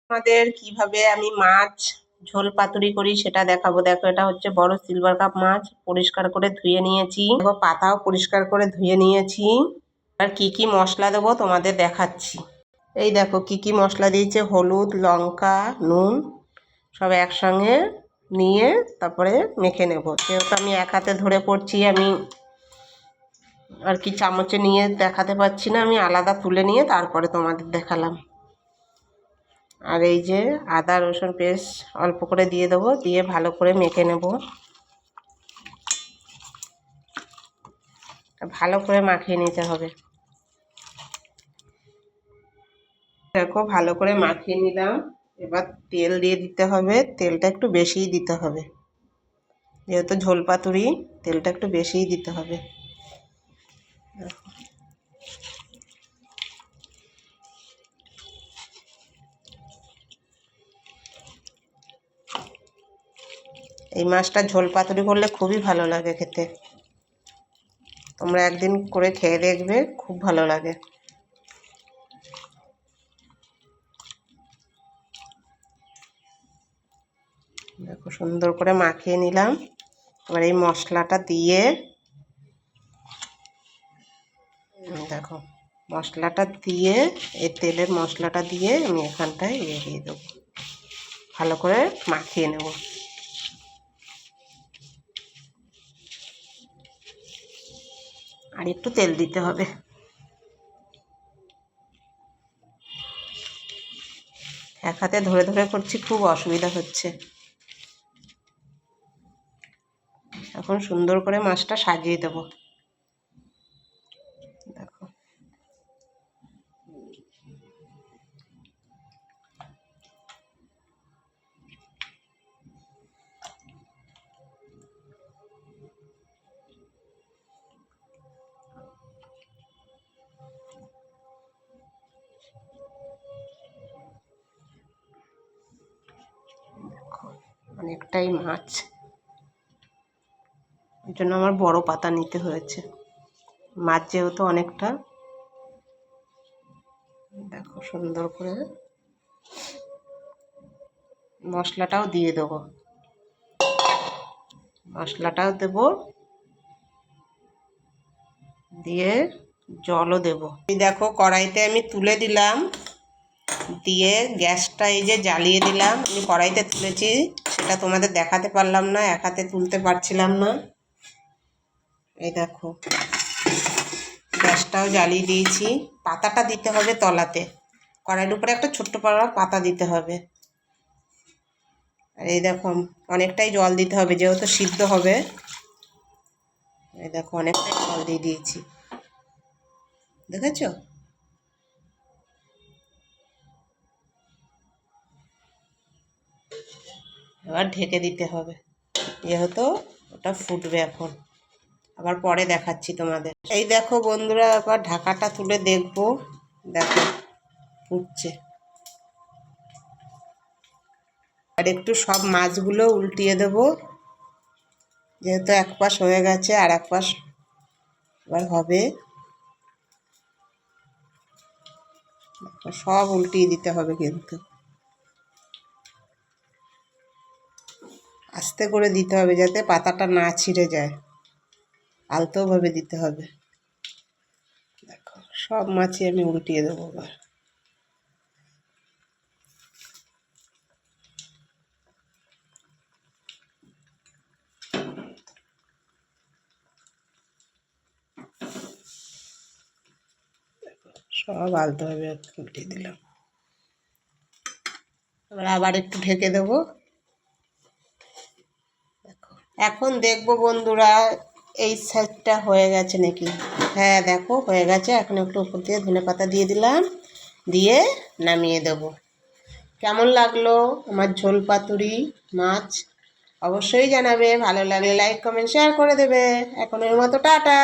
আমাদের কিভাবে আমি মাছ ঝোল পাতুরি করি সেটা দেখাবো। দেখো, এটা হচ্ছে বড় সিলভার কাপ মাছ, পরিষ্কার করে ধুয়ে নিয়েছি। দেখো, পাতাও পরিষ্কার করে ধুয়ে নিয়েছি। আর কি কি মশলা দেবো তোমাদের দেখাচ্ছি। এই দেখো কি কি মশলা দিয়েছে, হলুদ, লঙ্কা, নুন সব একসঙ্গে নিয়ে তারপরে মেখে নেব। যেহেতু আমি এক হাতে ধরে করছি, আমি আর কি চামচে নিয়ে দেখাতে পারছি না, আমি আলাদা তুলে নিয়ে তারপরে তোমাদের দেখালাম। আর এই যে আদা রসুন পেস্ট অল্প করে দিয়ে দেবো, দিয়ে ভালো করে মেখে নেব। ভালো করে মাখিয়ে নিতে হবে। দেখো, ভালো করে মাখিয়ে নিলাম। এবার তেল দিয়ে দিতে হবে। তেলটা একটু বেশিই দিতে হবে, যেহেতু ঝোল পাতুরি তেলটা একটু বেশিই দিতে হবে। এই মাছটা ঝোল পাতুরি করলে খুবই ভালো লাগে খেতে। তোমরা একদিন করে খেয়ে দেখবে, খুব ভালো লাগে। দেখো, সুন্দর করে মাখিয়ে নিলাম। এবার এই মশলাটা দিয়ে, দেখো মশলাটা দিয়ে, এই তেলের মশলাটা দিয়ে আমি এখানটায় দিয়ে দেবো। ভালো করে মাখিয়ে নেব। আর একটু তেল দিতে হবে। এক হাতে ধরে ধরে করছি, খুব অসুবিধা হচ্ছে। এখন সুন্দর করে মাছটা সাজিয়ে দেবো। দেখো, অনেকটাই মাছ, এই জন্য আমার বড় পাতা নিতে হয়েছে। মাছ যেহেতু অনেকটা। দেখো, সুন্দর করে মশলাটাও দিয়ে দেবো। মশলাটাও দেবো, দিয়ে জলও দেবো। এই দেখো, কড়াইতে আমি তুলে দিলাম, দিয়ে গ্যাসটা এই যে জ্বালিয়ে দিলাম। আমি কড়াইতে তুলেছি, সেটা তোমাদের দেখাতে পারলাম না, এক হাতে তুলতে পারছিলাম না। এই দেখো, গ্যাসটাও জ্বালিয়ে দিয়েছি। পাতাটা দিতে হবে তলাতে, কড়াইয়ের উপরে একটা ছোট্ট পাতা দিতে হবে। আর এই দেখো, অনেকটাই জল দিতে হবে, যেহেতু সিদ্ধ হবে। এই দেখো, অনেকটাই জল দিয়ে দিয়েছি, দেখেছো? এবার ঢেকে দিতে হবে, যেহেতু ওটা ফুটবে এখন। আবার পরে দেখাচ্ছি তোমাদের। এই দেখো বন্ধুরা, এবার ঢাকাটা তুলে দেখবো। দেখো, ফুটছে। আর একটু সব মাছগুলো উল্টিয়ে দেবো, যেহেতু এক পাশ হয়ে গেছে, আর এক পাশ এবার হবে। সব উল্টিয়ে দিতে হবে, কিন্তু আস্তে করে দিতে হবে, যাতে পাতাটা না ছিঁড়ে যায়। আলতোভাবে দিতে হবে। দেখো, সব মাছই আমি উল্টিয়ে দেবো এবার। সব আলতোভাবে উল্টিয়ে দিলাম। এবার আবার একটু ঢেকে দেবো। এখন দেখবো বন্ধুরা, এই সাইডটা হয়ে গেছে নাকি। হ্যাঁ, দেখো হয়ে গেছে। এখন একটু উপর দিয়ে ধনেপাতা দিয়ে দিলাম, দিয়ে নামিয়ে দেব। কেমন লাগলো আমার ঝোল পাতুরি মাছ অবশ্যই জানাবে। ভালো লাগলে লাইক কমেন্ট শেয়ার করে দেবে। এখনের মতো টাটা।